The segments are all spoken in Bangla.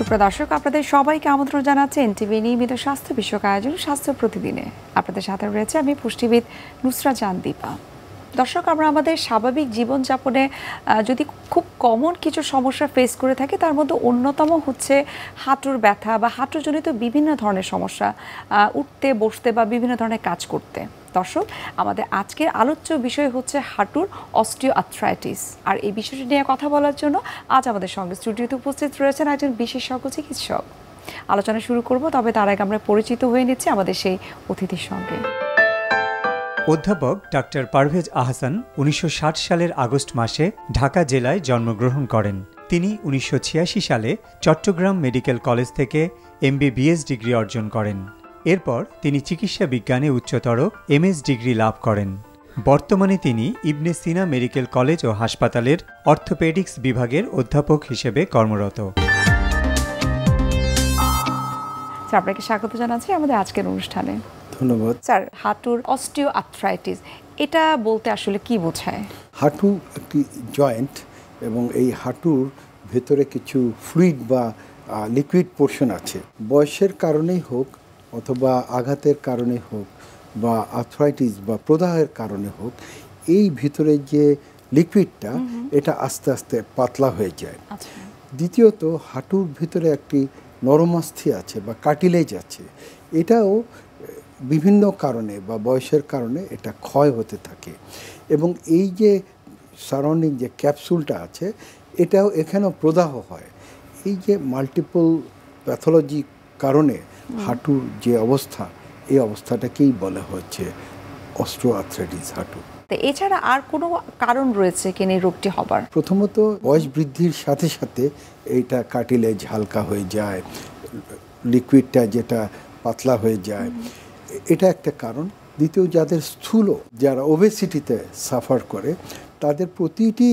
সুপ্রিয় দর্শক, আপনাদের সবাইকে আমন্ত্রণ জানাচ্ছি এনটিভি নিয়মিত স্বাস্থ্য বিষয়ক আয়োজন স্বাস্থ্য প্রতিদিনে। আপনাদের সাথে রয়েছে আমি পুষ্টিবিদ নুসরা জাহান দীপা। দর্শক, আমরা আমাদের স্বাভাবিক জীবনযাপনে যদি খুব কমন কিছু সমস্যা ফেস করে থাকি, তার মধ্যে অন্যতম হচ্ছে হাঁটুর ব্যথা বা হাঁটুজনিত বিভিন্ন ধরনের সমস্যা, উঠতে বসতে বা বিভিন্ন ধরনের কাজ করতে। দর্শক, আমাদের আজকের আলোচ্য বিষয় হচ্ছে হাঁটুর অস্টিও আর্থ্রাইটিস। আর এই বিষয়টি নিয়ে কথা বলার জন্য আজ আমাদের সঙ্গে স্টুডিওতে উপস্থিত রয়েছেন একজন বিশেষজ্ঞ চিকিৎসক। আলোচনা শুরু করব, তবে তার আগে আমরা পরিচিত হয়ে নিচ্ছি আমাদের সেই অতিথির সঙ্গে। অধ্যাপক ডাক্তার পারভেজ আহসান 1960 সালের আগস্ট মাসে ঢাকা জেলায় জন্মগ্রহণ করেন। তিনি 1986 সালে চট্টগ্রাম মেডিকেল কলেজ থেকে MBBS ডিগ্রি অর্জন করেন। এরপর তিনি চিকিৎসা বিজ্ঞানে উচ্চতর MS ডিগ্রি লাভ করেন। বর্তমানে তিনি ইবনে সিনা মেডিকেল কলেজ ও হাসপাতালের অর্থোপেডিক্স বিভাগের অধ্যাপক হিসেবে কর্মরত। আপনাকে স্বাগত জানাচ্ছি আমাদের আজকের অনুষ্ঠানে। ধন্যবাদ স্যার, হাঁটুর অস্টিও আর্থ্রাইটিস এটা বলতে আসলে কি বোঝায়? হাঁটু একটি জয়েন্ট এবং এই হাঁটুর ভেতরে কিছু ফ্লুইড বা লিকুইড পোর্শন আছে। বয়সের কারণেই হোক অথবা আঘাতের কারণে হোক বা আর্থ্রাইটিস বা প্রদাহের কারণে হোক, এই ভিতরে যে লিকুইডটা এটা আস্তে আস্তে পাতলা হয়ে যায়। দ্বিতীয়ত, হাঁটুর ভিতরে একটি নরমাস্থি আছে বা কার্টিলেজ আছে, এটাও বিভিন্ন কারণে বা বয়সের কারণে এটা ক্ষয় হতে থাকে। এবং এই যে সারাউন্ডিং যে ক্যাপসুলটা আছে, এটাও এখানেও প্রদাহ হয়। এই যে মাল্টিপল প্যাথোলজি কারণে হাঁটুর যে অবস্থা, এই অবস্থাটাকেই বলা হচ্ছে অস্টিও আর্থ্রাইটিস হাঁটু। এছাড়া আর কোনো কারণ রয়েছে কিনা এই রোগটি হবার? প্রথমত, বয়স বৃদ্ধির সাথে সাথে এইটা কার্টিলেজ হালকা হয়ে যায়, লিকুইডটা যেটা পাতলা হয়ে যায়, এটা একটা কারণ। দ্বিতীয়, যাদের স্থূল, যারা ওবেসিটিতে সাফার করে, তাদের প্রতিটি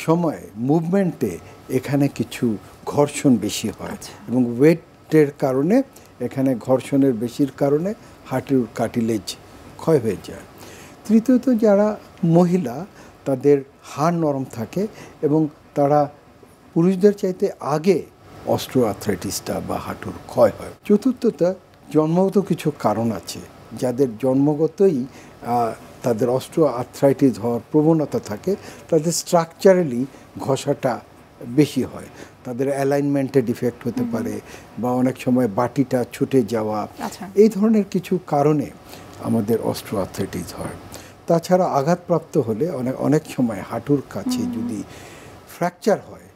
সময় মুভমেন্টে এখানে কিছু ঘর্ষণ বেশি হয় এবং ওয়েটের কারণে এখানে ঘর্ষণের বেশির কারণে হাঁটুর কার্টিলেজ ক্ষয় হয়ে যায়। তৃতীয়ত, যারা মহিলা, তাদের হাড় নরম থাকে এবং তারা পুরুষদের চাইতে আগে অস্টিও আর্থ্রাইটিসটা বা হাঁটুর ক্ষয় হয়। চতুর্থত, জন্মগত কিছু কারণ আছে, যাদের জন্মগতই তাদের অস্টিও আর্থ্রাইটিস হওয়ার প্রবণতা থাকে, তাদের স্ট্রাকচারালি ঘষাটা বেশি হয়। তাদের অ্যালাইনমেন্টে ডিফেক্ট হতে পারে বা অনেক সময় বাটিটা ছুটে যাওয়া, এই ধরনের কিছু কারণে আমাদের অস্টিও আর্থ্রাইটিস হয়। তাছাড়া আঘাতপ্রাপ্ত হলে অনেক সময় হাঁটুর কাছে যদি ফ্র্যাকচার হয়,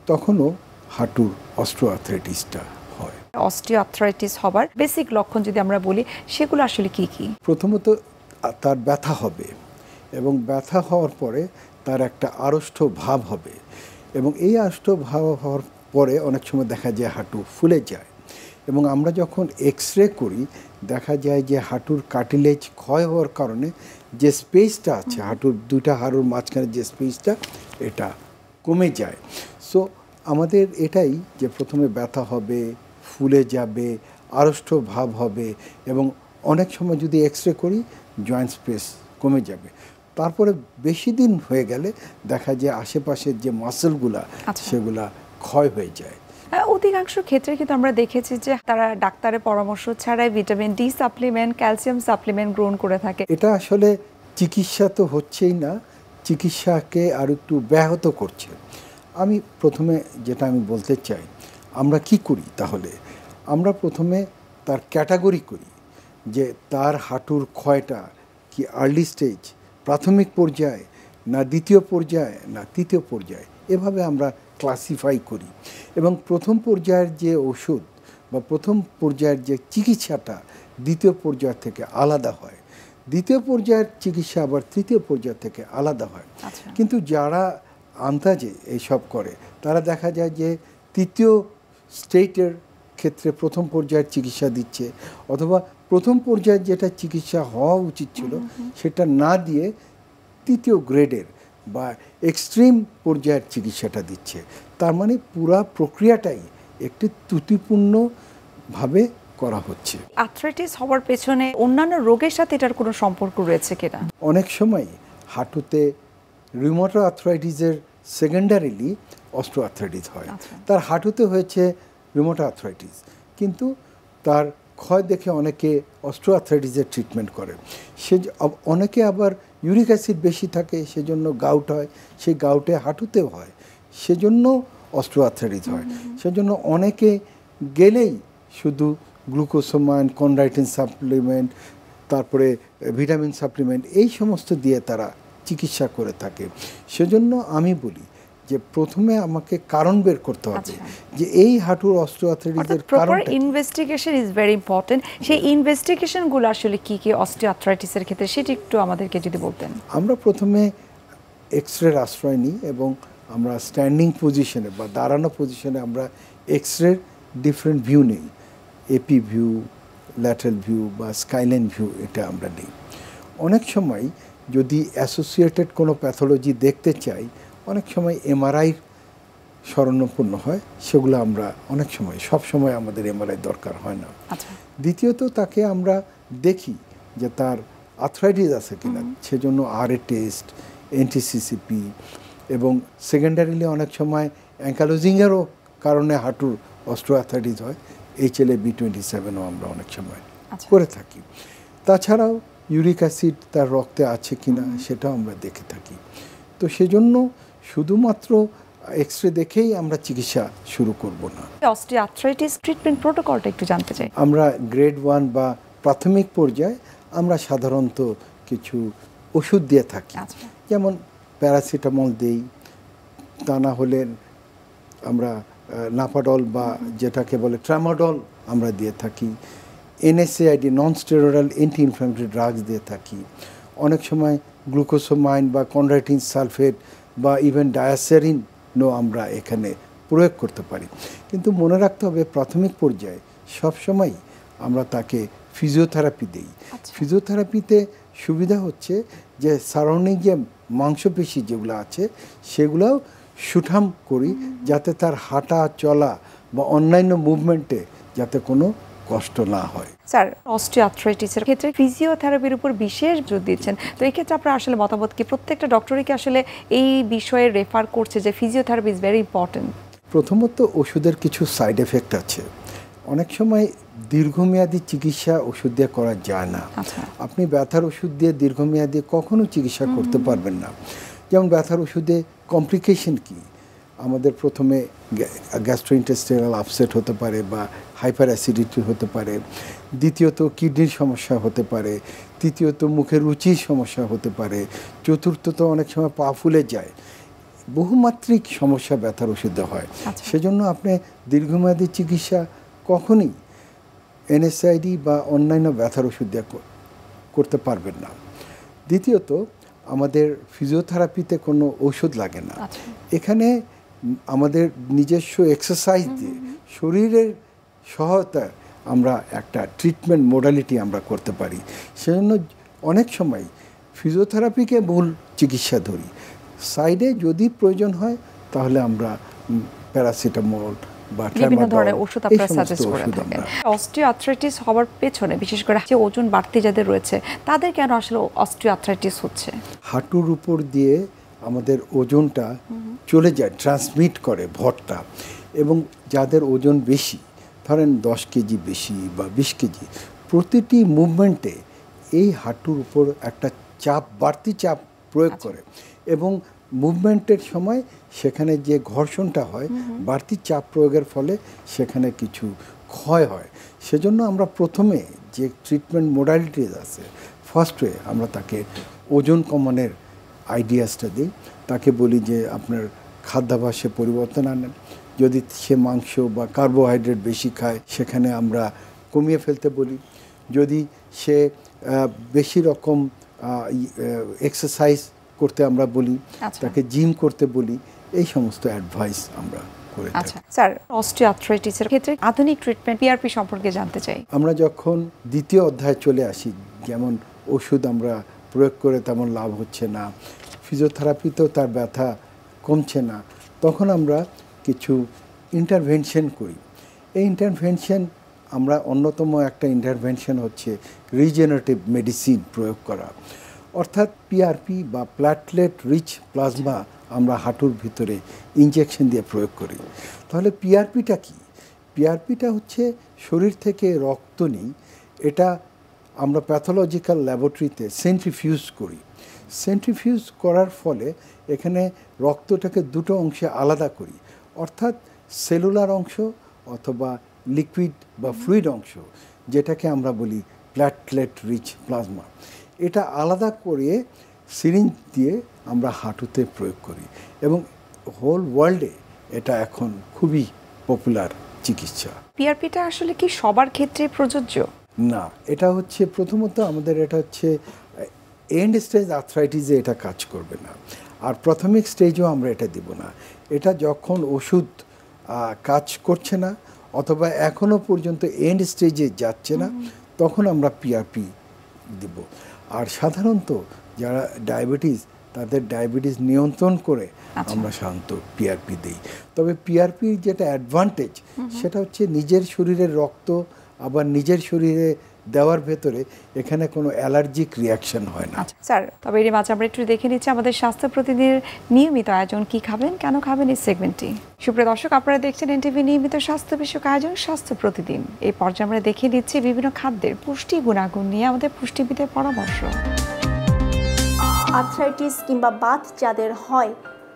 তখনও হাঁটুর অস্টিও আর্থ্রাইটিসটা হয়। অস্টিও আর্থ্রাইটিস হবার বেসিক লক্ষণ যদি আমরা বলি, সেগুলো আসলে কি কি? প্রথমত, তার ব্যথা হবে এবং ব্যথা হওয়ার পরে তার একটা আড়ষ্ট ভাব হবে এবং এই আড়ষ্ট ভাব হওয়ার পরে অনেক সময় দেখা যায় হাঁটু ফুলে যায় এবং আমরা যখন এক্সরে করি দেখা যায় যে হাঁটুর কার্টিলেজ ক্ষয় হওয়ার কারণে যে স্পেসটা আছে, হাঁটুর দুইটা হাড়ুর মাঝখানে যে স্পেসটা, এটা কমে যায়। সো আমাদের এটাই যে প্রথমে ব্যথা হবে, ফুলে যাবে, আড়ষ্ট ভাব হবে এবং অনেক সময় যদি এক্সরে করি জয়েন্ট স্পেস কমে যাবে। তারপরে বেশি দিন হয়ে গেলে দেখা যায় আশেপাশের যে মাসেলগুলা সেগুলা ক্ষয় হয়ে যায়। অধিকাংশ ক্ষেত্রে কিন্তু আমরা দেখেছি যে তারা ডাক্তারের পরামর্শ ছাড়াই vitamin D supplement, calcium supplement গ্রহণ করে থাকে। এটা আসলে চিকিৎসা তো হচ্ছেই না, চিকিৎসাকে আর একটু ব্যাহত করছে। আমি প্রথমে যেটা আমি বলতে চাই, আমরা কি করি তাহলে? আমরা প্রথমে তার ক্যাটাগরি করি যে তার হাঁটুর ক্ষয়টা কি আর্লি স্টেজ, প্রাথমিক পর্যায়ে, না দ্বিতীয় পর্যায়ে, না তৃতীয় পর্যায়ে, এভাবে আমরা ক্লাসিফাই করি এবং প্রথম পর্যায়ের যে ওষুধ বা প্রথম পর্যায়ের যে চিকিৎসাটা দ্বিতীয় পর্যায় থেকে আলাদা হয়, দ্বিতীয় পর্যায়ের চিকিৎসা আবার তৃতীয় পর্যায় থেকে আলাদা হয়। কিন্তু যারা আন্দাজে এইসব করে তারা দেখা যায় যে তৃতীয় স্টেটের ক্ষেত্রে প্রথম পর্যায়ের চিকিৎসা দিচ্ছে, অথবা প্রথম পর্যায়ের যেটা চিকিৎসা হওয়া উচিত ছিল সেটা না দিয়ে তৃতীয় গ্রেডের বা এক্সট্রিম পর্যায়ের চিকিৎসাটা দিচ্ছে। তার মানে পুরা প্রক্রিয়াটাই একটি ত্রুটিপূর্ণভাবে করা হচ্ছে। আর্থ্রাইটিস হওয়ার পেছনে অন্যান্য রোগের সাথে এটার কোনো সম্পর্ক রয়েছে কিনা? অনেক সময় হাঁটুতে রিউমাটয়েড আর্থ্রাইটিসের সেকেন্ডারিলি অস্টিও আর্থ্রাইটিস হয়। তার হাঁটুতে হয়েছে রিউমাটয়েড আর্থ্রাইটিস, কিন্তু তার ক্ষয় দেখে অনেকে অস্টিওআর্থ্রাইটিসের ট্রিটমেন্ট করে। অনেকে আবার ইউরিক অ্যাসিড বেশি থাকে, সেজন্য গাউট হয়, সেই গাউটে হাঁটুতেও হয়, সেজন্য অস্টিওআর্থ্রাইটিস হয়। সেজন্য অনেকে গেলেই শুধু গ্লুকোসামাইন, কন্ড্রাইটিন সাপ্লিমেন্ট, তারপরে ভিটামিন সাপ্লিমেন্ট এই সমস্ত দিয়ে তারা চিকিৎসা করে থাকে। সেজন্য আমি বলি যে প্রথমে আমাকে কারণ বের করতে হবে যে এই হাঁটুর অস্টিওআর্থ্রাইটিসের কারণটা। Investigation is very important. সেই ইনভেস্টিগেশনগুলো আসলে কি কি অস্টিওআর্থ্রাইটিসের ক্ষেত্রে সেটা একটু আমাদেরকে যদি বলতেন। আমরা প্রথমে এক্সরের আশ্রয় নিই এবং আমরা স্ট্যান্ডিং পজিশনে বা দাঁড়ানো পজিশনে আমরা এক্সরের ডিফারেন্ট ভিউ নিই, এপি ভিউ, ল্যাটারাল ভিউ বা স্কাইলাইন ভিউ, এটা আমরা নিই। অনেক সময় যদি অ্যাসোসিয়েটেড কোনো প্যাথোলজি দেখতে চাই, অনেক সময় এমআরআই শরণাপন্ন হয়, সেগুলো আমরা অনেক সময়, সব সময় আমাদের এমআরআই দরকার হয় না। দ্বিতীয়ত তাকে আমরা দেখি যে তার আর্থ্রাইটিস আছে কিনা, সেজন্য আরএ টেস্ট, এনটিসিসিপি, এবং সেকেন্ডারিলি অনেক সময় অ্যাঙ্কালোজিংয়েরও কারণে হাঁটুর অস্টিওআর্থ্রাইটিস হয়, HLA-B27ও আমরা অনেক সময় করে থাকি। তাছাড়াও ইউরিক অ্যাসিড তার রক্তে আছে কিনা সেটাও আমরা দেখে থাকি। তো সেজন্য শুধুমাত্র এক্সরে দেখেই আমরা চিকিৎসা শুরু করব না। অস্টিওআর্থ্রাইটিস ট্রিটমেন্ট প্রোটোকলটা একটু জানতে চাই। আমরা গ্রেড 1 বা প্রাথমিক পর্যায়ে আমরা সাধারণত কিছু ওষুধ দিয়ে থাকি, যেমন প্যারাসিটামল দেই, তা না হলে আমরা নাপাডল বা যেটাকে বলে ট্রামাডল আমরা দিয়ে থাকি, NSAID non steroidal anti inflammatory drugs দিয়ে থাকি। অনেক সময় গ্লুকোসামাইন বা কন্ড্রাইটিন সালফেট বা ইভেন ডায়াসেরিনও আমরা এখানে প্রয়োগ করতে পারি। কিন্তু মনে রাখতে হবে প্রাথমিক পর্যায়ে সবসময় আমরা তাকে ফিজিওথেরাপি দিই। ফিজিওথেরাপিতে সুবিধা হচ্ছে যে সারাউন্ডিং যে মাংসপেশি যেগুলো আছে সেগুলোও সুঠাম করি, যাতে তার হাঁটা চলা বা অন্যান্য মুভমেন্টে যাতে কোনো কষ্ট না হয়। স্যার, অস্টিওআর্থ্রাইটিসের ক্ষেত্রে ফিজিওথেরাপির উপর বিশেষ জোর দিচ্ছেন, তো এই ক্ষেত্রে আপনার আসলে মতামত কি? প্রত্যেকটা ডক্টরই কি আসলে এই বিষয়ে রেফার করছে যে ফিজিওথেরাপি ইজ ভেরি ইম্পর্টেন্ট? প্রথমত ওষুধের কিছু সাইড এফেক্ট আছে, অনেক সময় দীর্ঘমেয়াদী চিকিৎসা ওষুধ দিয়ে করা যায় না। আপনি ব্যথার ওষুধ দিয়ে দীর্ঘমেয়াদী কখনো চিকিৎসা করতে পারবেন না। যেমন ব্যথার ওষুধে কমপ্লিকেশন কি, আমাদের প্রথমে গ্যাস্ট্রোইন্টেস্টাইনাল আপসেট হতে পারে বা হাইপার অ্যাসিডিটি হতে পারে, দ্বিতীয়ত কিডনির সমস্যা হতে পারে, তৃতীয়ত মুখের রুচির সমস্যা হতে পারে, চতুর্থত অনেক সময় পা ফুলে যায়। বহুমাত্রিক সমস্যা ব্যথার ওষুধে হয়। সেজন্য আপনি দীর্ঘমেয়াদী চিকিৎসা কখনই NSAID বা অন্যান্য ব্যথার ওষুধ দিয়ে করতে পারবেন না। দ্বিতীয়ত আমাদের ফিজিওথেরাপিতে কোনো ঔষধ লাগে না। এখানে আমাদের নিজস্ব এক্সারসাইজ দিয়ে শরীরের সহায়তায় আমরা একটা ট্রিটমেন্ট মোডালিটি আমরা করতে পারি। সেজন্য অনেক সময় ফিজিওথেরাপিকে মূল চিকিৎসা ধরি, সাইডে যদি প্রয়োজন হয় তাহলে আমরা প্যারাসিটামল বা বিভিন্ন ধরনের ওষুধ আপনারা সাজেস্ট করে থাকেন। অস্টিওআর্থ্রাইটিস হওয়ার পেছনে বিশেষ করে যে ওজন বাড়তি যাদের রয়েছে তাদের কেন আসলে অস্টিওআর্থ্রাইটিস হচ্ছে? হাঁটুর উপর দিয়ে আমাদের ওজনটা চলে যায়, ট্রান্সমিট করে ভরটা, এবং যাদের ওজন বেশি, ধরেন 10 কেজি বেশি বা 20 কেজি, প্রতিটি মুভমেন্টে এই হাঁটুর উপর একটা চাপ, বাড়তি চাপ প্রয়োগ করে, এবং মুভমেন্টের সময় সেখানে যে ঘর্ষণটা হয় বাড়তি চাপ প্রয়োগের ফলে সেখানে কিছু ক্ষয় হয়। সেজন্য আমরা প্রথমে যে ট্রিটমেন্ট মোডালিটিস আছে, ফার্স্টে আমরা তাকে ওজন কমানোর আইডিয়াসটা দিই, তাকে বলি যে আপনার খাদ্যাভ্যাসে পরিবর্তন আনেন, যদি সে মাংস বা কার্বোহাইড্রেট বেশি খায় সেখানে আমরা কমিয়ে ফেলতে বলি, যদি সে বেশি রকম এক্সারসাইজ করতে আমরা বলি, তাকে জিম করতে বলি, এই সমস্ত অ্যাডভাইস আমরা করে থাকি। স্যার, অস্টিওআর্থ্রাইটিসের ক্ষেত্রে আধুনিক ট্রিটমেন্ট পিআরপি সম্পর্কে জানতে চাই। আমরা যখন দ্বিতীয় অধ্যায়ে চলে আসি, যেমন ওষুধ আমরা প্রয়োগ করে তেমন লাভ হচ্ছে না, ফিজিওথেরাপিতেও তার ব্যথা কমছে না, তখন আমরা কিছু ইন্টারভেনশন করি। এই ইন্টারভেনশন আমরা অন্যতম একটা ইন্টারভেনশন হচ্ছে রিজেনারেটিভ মেডিসিন প্রয়োগ করা, অর্থাৎ পিআরপি বা প্ল্যাটলেট রিচ প্লাজমা আমরা হাঁটুর ভিতরে ইনজেকশন দিয়ে প্রয়োগ করি। তাহলে পিআরপিটা কি? পিআরপিটা হচ্ছে শরীর থেকে রক্ত নিই, এটা আমরা প্যাথোলজিক্যাল ল্যাবরেটরিতে সেন্ট্রিফিউজ করি। সেন্ট্রিফিউজ করার ফলে এখানে রক্তটাকে দুটো অংশে আলাদা করি, অর্থাৎ সেলুলার অংশ অথবা লিকুইড বা ফ্লুইড অংশ, যেটাকে আমরা বলি প্ল্যাটলেট রিচ প্লাজমা। এটা আলাদা করে সিরিঞ্জ দিয়ে আমরা হাঁটুতে প্রয়োগ করি এবং হোল ওয়ার্ল্ডে এটা এখন খুবই পপুলার চিকিৎসা। পিআরপিটা আসলে কি সবার ক্ষেত্রে প্রযোজ্য? না, এটা হচ্ছে প্রথমত আমাদের এটা হচ্ছে এন্ড স্টেজ আর্থ্রাইটিসে এটা কাজ করবে না, আর প্রাথমিক স্টেজেও আমরা এটা দিব না। এটা যখন ওষুধ কাজ করছে না অথবা এখনও পর্যন্ত এন্ড স্টেজে যাচ্ছে না, তখন আমরা পিআরপি দিব। আর সাধারণত যারা ডায়াবেটিস, তাদের ডায়াবেটিস নিয়ন্ত্রণ করে আমরা সাধারণত পিআরপি দিই। তবে পিআরপির যেটা অ্যাডভান্টেজ সেটা হচ্ছে নিজের শরীরের রক্ত আবার নিজের শরীরে দেওয়ার ভেতরে এখানে কোনো অ্যালার্জিক রিয়াকশন হয় না। আচ্ছা স্যার, তবে এর মাঝে আমরা একটু দেখে নিচ্ছি আমাদের স্বাস্থ্য প্রতিদিনের নিয়মিত আয়োজন, কি খাবেন কেন খাবেন এই সেগমেন্টটি। সুপ্রিয় দর্শক, আপনারা দেখছেন এনটিভি নিয়মিত স্বাস্থ্য বিষয়ক আয়োজন স্বাস্থ্য প্রতিদিন। এই পর্যায়ে আমরা দেখে নিচ্ছি বিভিন্ন খাদ্যের পুষ্টি গুণাগুণ নিয়ে আমাদের পুষ্টিবিদের পরামর্শ। আর্থ্রাইটিস কিংবা বাত যাদের হয়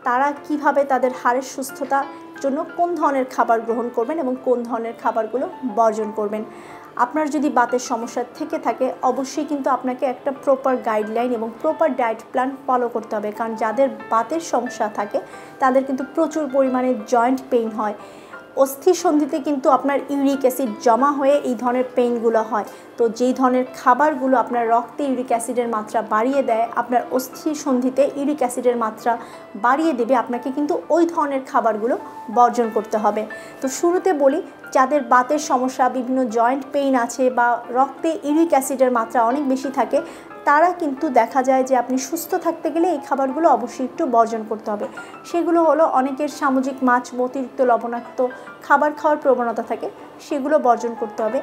তারা কিভাবে তাদের হাড়ের সুস্থতার জন্য কোন ধরনের খাবার গ্রহণ করবেন এবং কোন ধরনের খাবারগুলো বর্জন করবেন। আপনার যদি বাতের সমস্যা থেকে থাকে অবশ্যই কিন্তু আপনাকে একটা প্রপার গাইডলাইন এবং প্রপার ডায়েট প্ল্যান ফলো করতে হবে, কারণ যাদের বাতের সমস্যা থাকে তাদের কিন্তু প্রচুর পরিমাণে জয়েন্ট পেইন হয়। অস্থি সন্ধিতে কিন্তু আপনার ইউরিক অ্যাসিড জমা হয়ে এই ধরনের পেইনগুলো হয়। তো যেই ধরনের খাবারগুলো আপনার রক্তে ইউরিক অ্যাসিডের মাত্রা বাড়িয়ে দেয়, আপনার অস্থি সন্ধিতে ইউরিক অ্যাসিডের মাত্রা বাড়িয়ে দেবে, আপনাকে কিন্তু ওই ধরনের খাবারগুলো বর্জন করতে হবে। তো শুরুতে বলি, যাদের বাতের সমস্যা, বিভিন্ন জয়েন্ট পেইন আছে বা রক্তে ইউরিক অ্যাসিডের মাত্রা অনেক বেশি থাকে, তারা কিন্তু দেখা যায় যে আপনি সুস্থ থাকতে গেলে এই খাবারগুলো অবশ্যই একটু বর্জন করতে হবে। সেগুলো হলো, অনেকের সামুদ্রিক মাছ, অতিরিক্ত লবণাক্ত খাবার খাওয়ার প্রবণতা থাকে, সেগুলো বর্জন করতে হবে।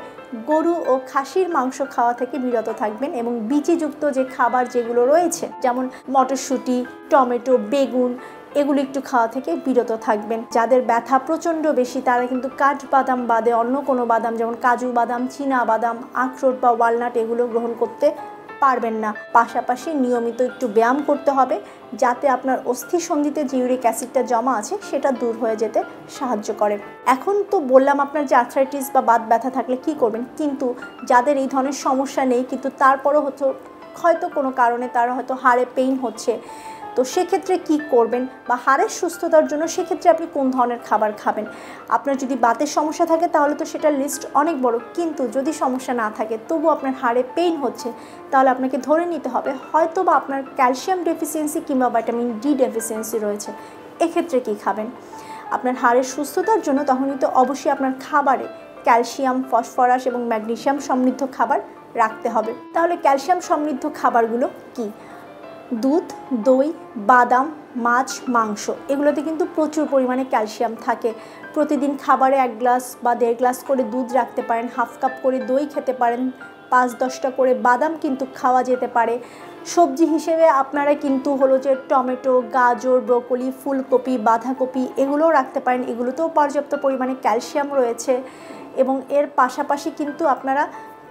গরু ও খাসির মাংস খাওয়া থেকে বিরত থাকবেন এবং বীচিযুক্ত যে খাবার যেগুলো রয়েছে, যেমন মটরশুঁটি, টমেটো, বেগুন, এগুলো একটু খাওয়া থেকে বিরত থাকবেন। যাদের ব্যথা প্রচণ্ড বেশি তারা কিন্তু কাঠবাদাম বাদে অন্য কোনো বাদাম, যেমন কাজু বাদাম, চীনা বাদাম, আখরোট বা ওয়ালনাট, এগুলো গ্রহণ করতে পারবেন না। পাশাপাশি নিয়মিত একটু ব্যায়াম করতে হবে, যাতে আপনার অস্থি সন্ধিতে যে ইউরিক অ্যাসিডটা জমা আছে সেটা দূর হয়ে যেতে সাহায্য করে। এখন তো বললাম আপনার যে আর্থ্রাইটিস বা বাত ব্যথা থাকলে কি করবেন, কিন্তু যাদের এই ধরনের সমস্যা নেই কিন্তু তারপরও হয়তো কোনো কারণে তারা হয়তো হাড়ে পেইন হচ্ছে, তো সেক্ষেত্রে কি করবেন বা হাড়ের সুস্থতার জন্য সেক্ষেত্রে আপনি কোন ধরনের খাবার খাবেন। আপনার যদি বাতের সমস্যা থাকে তাহলে তো সেটার লিস্ট অনেক বড়, কিন্তু যদি সমস্যা না থাকে তবু আপনার হাড়ে পেইন হচ্ছে, তাহলে আপনাকে ধরে নিতে হবে হয়তো বা আপনার ক্যালসিয়াম ডেফিসিয়েন্সি কিংবা ভিটামিন ডি ডেফিসিয়েন্সি রয়েছে। এক্ষেত্রে কি খাবেন আপনার হাড়ের সুস্থতার জন্য? তখন কিন্তু অবশ্যই আপনার খাবারে ক্যালসিয়াম, ফসফরাস এবং ম্যাগনেসিয়াম সমৃদ্ধ খাবার রাখতে হবে। তাহলে ক্যালসিয়াম সমৃদ্ধ খাবারগুলো কি? দুধ, দই, বাদাম, মাছ, মাংস, এগুলোতে কিন্তু প্রচুর পরিমাণে ক্যালসিয়াম থাকে। প্রতিদিন খাবারে 1 গ্লাস বা 1.5 গ্লাস করে দুধ রাখতে পারেন, হাফ কাপ করে দই খেতে পারেন, 5-10টা করে বাদাম কিন্তু খাওয়া যেতে পারে। সবজি হিসেবে আপনারা কিন্তু হলো যে টমেটো, গাজর, ব্রোকলি, ফুলকপি, বাঁধাকপি, এগুলোও রাখতে পারেন, এগুলোতেও পর্যাপ্ত পরিমাণে ক্যালসিয়াম রয়েছে। এবং এর পাশাপাশি কিন্তু আপনারা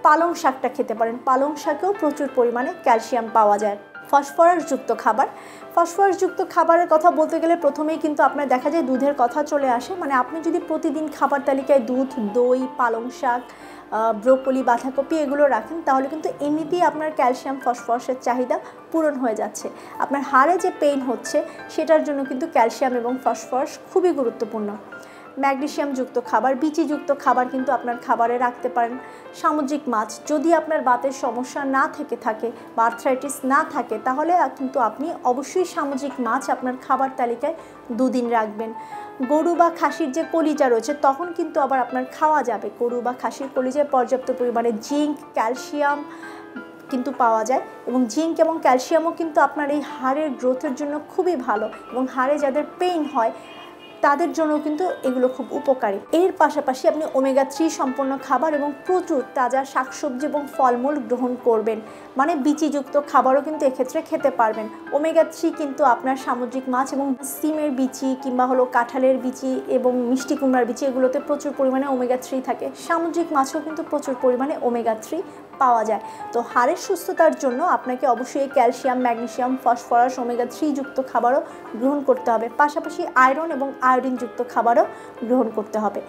পালং শাকটা খেতে পারেন, পালং শাকেও প্রচুর পরিমাণে ক্যালসিয়াম পাওয়া যায়। ফসফরাসযুক্ত খাবার, ফসফরাসযুক্ত খাবারের কথা বলতে গেলে প্রথমেই কিন্তু আপনার দেখা যায় দুধের কথা চলে আসে। মানে আপনি যদি প্রতিদিন খাবার তালিকায় দুধ, দই, পালং শাক, ব্রোকলি, বাঁধাকপি এগুলো রাখেন, তাহলে কিন্তু এমনিতেই আপনার ক্যালসিয়াম, ফসফরাসের চাহিদা পূরণ হয়ে যাচ্ছে। আপনার হাড়ে যে পেইন হচ্ছে সেটার জন্য কিন্তু ক্যালসিয়াম এবং ফসফরাস খুবই গুরুত্বপূর্ণ। ম্যাগনেসিয়ামযুক্ত খাবার, বীচিযুক্ত খাবার কিন্তু আপনার খাবারে রাখতে পারেন। সামুদ্রিক মাছ, যদি আপনার বাতের সমস্যা না থেকে থাকে বা আর্থ্রাইটিস না থাকে, তাহলে কিন্তু আপনি অবশ্যই সামুদ্রিক মাছ আপনার খাবার তালিকায় 2 দিন রাখবেন। গরু বা খাসির যে কলিজা রয়েছে তখন কিন্তু আবার আপনার খাওয়া যাবে। গরু বা খাসির কলিজায় পর্যাপ্ত পরিমাণে জিঙ্ক, ক্যালসিয়াম কিন্তু পাওয়া যায়, এবং জিঙ্ক এবং ক্যালসিয়ামও কিন্তু আপনার এই হাড়ের গ্রোথের জন্য খুবই ভালো। এবং হাড়ে যাদের পেইন হয় তাদের জন্য কিন্তু এগুলো খুব উপকারী। এর পাশাপাশি আপনি ওমেগা 3 সম্পন্ন খাবার এবং প্রচুর তাজা শাকসবজি এবং ফলমূল গ্রহণ করবেন, মানে বিচিযুক্ত খাবারও কিন্তু এক্ষেত্রে খেতে পারবেন। ওমেগা 3 কিন্তু আপনার সামুদ্রিক মাছ এবং সিমের বিচি কিংবা হলো কাঁঠালের বিচি এবং মিষ্টি কুমড়ার বিচি, এগুলোতে প্রচুর পরিমাণে ওমেগা 3 থাকে। সামুদ্রিক মাছেও কিন্তু প্রচুর পরিমাণে ওমেগা 3 পাওয়া যায়। তো হাড়ের সুস্থতার জন্য আপনাকে অবশ্যই ক্যালসিয়াম, ম্যাগনেসিয়াম, ফসফরাস, ওমেগা 3 যুক্ত খাবারও গ্রহণ করতে হবে। পাশাপাশি আয়রন এবং আয়োডিন যুক্ত খাবারও গ্রহণ করতে হবে।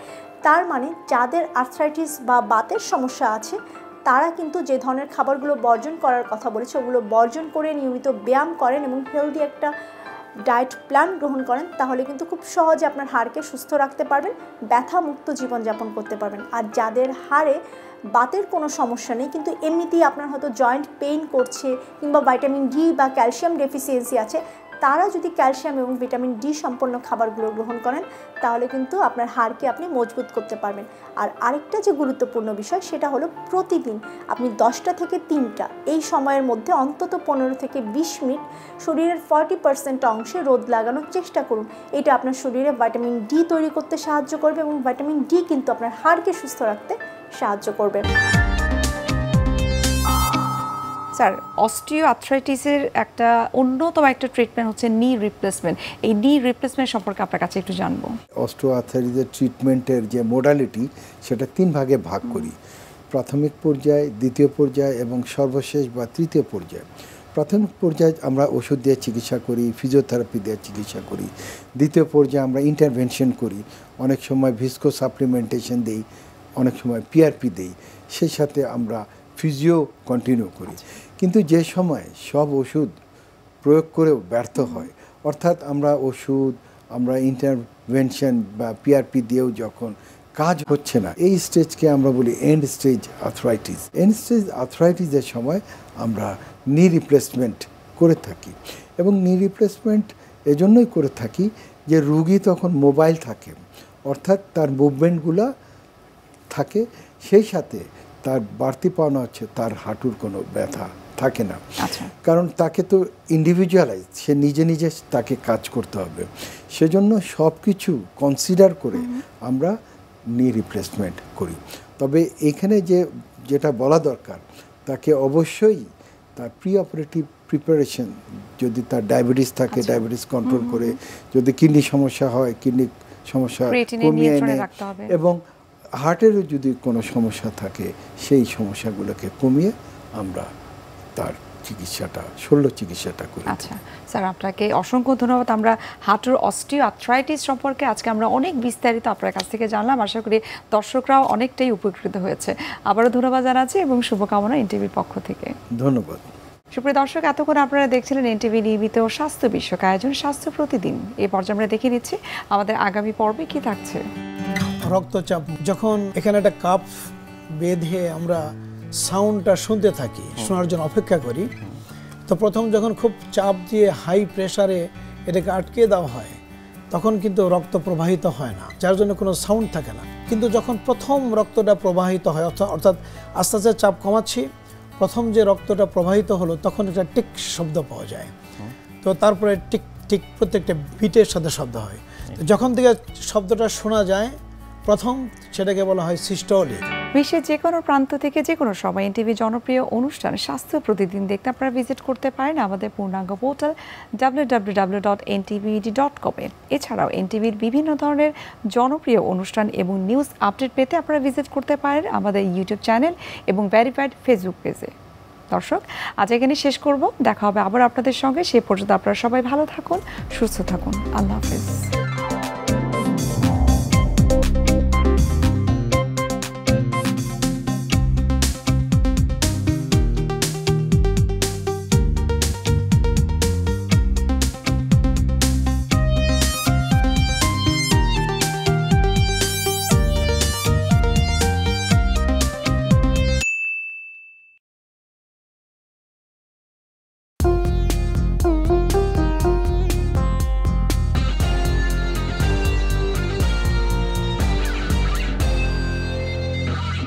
তার মানে যাদের আর্থ্রাইটিস বা বাতের সমস্যা আছে তারা কিন্তু যে ধরনের খাবারগুলো বর্জন করার কথা বলেছে ওগুলো বর্জন করে নিয়মিত ব্যায়াম করেন এবং হেলদি একটা ডায়েট প্ল্যান গ্রহণ করেন, তাহলে কিন্তু খুব সহজে আপনার হাড়কে সুস্থ রাখতে পারবেন, ব্যথামুক্ত জীবনযাপন করতে পারবেন। আর যাদের হাড়ে বাতের কোনো সমস্যা নেই কিন্তু এমনিতেই আপনার হয়তো জয়েন্ট পেইন করছে কিংবা ভিটামিন ডি বা ক্যালসিয়াম ডেফিসিয়েন্সি আছে, তারা যদি ক্যালসিয়াম এবং ভিটামিন ডি সম্পন্ন খাবারগুলো গ্রহণ করেন তাহলে কিন্তু আপনার হাড়কে আপনি মজবুত করতে পারবেন। আর আরেকটা যে গুরুত্বপূর্ণ বিষয় সেটা হলো প্রতিদিন আপনি 10টা থেকে 3টা এই সময়ের মধ্যে অন্তত 15 থেকে 20 মিনিট শরীরের 40% অংশে রোদ লাগানোর চেষ্টা করুন। এটা আপনার শরীরে ভিটামিন ডি তৈরি করতে সাহায্য করবে এবং ভিটামিন ডি কিন্তু আপনার হাড়কে সুস্থ রাখতে সাহায্য করবে। স্যার, অস্টিও আর্থ্রাইটিসের একটা অন্যতম একটা ট্রিটমেন্ট হচ্ছে নি রিপ্লেসমেন্ট। এই নি রিপ্লেসমেন্ট সম্পর্কে আপনার কাছে একটু জানবো। অস্টিও আর্থ্রাইটিসের ট্রিটমেন্টের যে মোডালিটি সেটা 3 ভাগে ভাগ করি, প্রাথমিক পর্যায়, দ্বিতীয় পর্যায় এবং সর্বশেষ বা তৃতীয় পর্যায়। প্রাথমিক পর্যায়ে আমরা ওষুধ দিয়ে চিকিৎসা করি, ফিজিওথেরাপি দিয়ে চিকিৎসা করি। দ্বিতীয় পর্যায়ে আমরা ইন্টারভেনশন করি, অনেক সময় ভিস্কো সাপ্লিমেন্টেশন দিই, অনেক সময় পিআরপি দিই, সেই সাথে আমরা ফিজিও কন্টিনিউ করি। কিন্তু যে সময় সব ওষুধ প্রয়োগ করেও ব্যর্থ হয়, অর্থাৎ আমরা ইন্টারভেনশন বা পিআরপি দিয়েও যখন কাজ হচ্ছে না, এই স্টেজকে আমরা বলি end stage arthritis. End stage আর্থ্রাইটিসের সময় আমরা নি রিপ্লেসমেন্ট করে থাকি এবং নি রিপ্লেসমেন্ট এজন্যই করে থাকি যে রুগী তখন মোবাইল থাকে, অর্থাৎ তার মুভমেন্টগুলো থাকে, সেই সাথে তার বাড়তি পাওনা হচ্ছে তার হাঁটুর কোনো ব্যথা থাকে না। কারণ তাকে তো ইন্ডিভিজুয়ালাইজ, সে নিজে নিজে তাকে কাজ করতে হবে। সেজন্য সব কিছু কনসিডার করে আমরা নি রিপ্লেসমেন্ট করি। তবে এখানে যেটা বলা দরকার, তাকে অবশ্যই তার প্রি অপারেটিভ প্রিপারেশন, যদি তার ডায়াবেটিস থাকে ডায়াবেটিস কন্ট্রোল করে, যদি কিডনি সমস্যা হয় কিডনি সমস্যা কমিয়ে এনে, এবং হার্টেরও যদি কোনো সমস্যা থাকে সেই সমস্যাগুলোকে কমিয়ে আমরা তার শল্য চিকিৎসাটা করি। আচ্ছা স্যার, আপনাকে অসংখ্য ধন্যবাদ। আমরা হাঁটুর অস্টিও আর্থ্রাইটিস সম্পর্কে আজকে আমরা অনেক বিস্তারিত আপনার কাছ থেকে জানলাম। আশা করি দর্শকরাও অনেকটাই উপকৃত হয়েছে। আবারও ধন্যবাদ জানাচ্ছি এবং শুভকামনা এনটিভির পক্ষ থেকে। ধন্যবাদ। সুপ্রিয় দর্শক, এতক্ষণ আপনারা দেখছিলেন এনটিভি নিয়মিত স্বাস্থ্য বিষয়ক আয়োজন স্বাস্থ্য প্রতিদিন। এই পর্যায়ে আমরা দেখে নিচ্ছি আমাদের আগামী পর্বে কি থাকছে। রক্তচাপ, যখন এখানে একটা কাপ বেঁধে আমরা সাউন্ডটা শুনতে থাকি, শোনার জন্য অপেক্ষা করি, তো প্রথম যখন খুব চাপ দিয়ে হাই প্রেসারে এটাকে আটকে দেওয়া হয় তখন কিন্তু রক্ত প্রবাহিত হয় না, যার জন্য কোনো সাউন্ড থাকে না। কিন্তু যখন প্রথম রক্তটা প্রবাহিত হয়, অর্থাৎ আস্তে আস্তে চাপ কমাচ্ছি, প্রথম যে রক্তটা প্রবাহিত হলো তখন একটা টিক শব্দ পাওয়া যায়। তো তারপরে টিক টিক প্রত্যেকটা বিটের সাথে শব্দ হয়। যখন থেকে শব্দটা শোনা যায় প্রথম, সেটাকে বলা হয় সিস্টোলিক। বিশ্বের যে কোনো প্রান্ত থেকে যে কোনো সময় এনটিভি জনপ্রিয় অনুষ্ঠান স্বাস্থ্য প্রতিদিন দেখতে আপনারা ভিজিট করতে পারেন আমাদের পূর্ণাঙ্গ পোর্টাল www.ntved.com এ। এছাড়াও এনটিভির বিভিন্ন ধরনের জনপ্রিয় অনুষ্ঠান এবং নিউজ আপডেট পেতে আপনারা ভিজিট করতে পারেন আমাদের ইউটিউব চ্যানেল এবং ভেরিফাইড ফেসবুক পেজে। দর্শক, আজ এখানে শেষ করব। দেখা হবে আবার আপনাদের সঙ্গে। সে পর্যন্ত আপনারা সবাই ভালো থাকুন, সুস্থ থাকুন। আল্লাহ হাফেজ।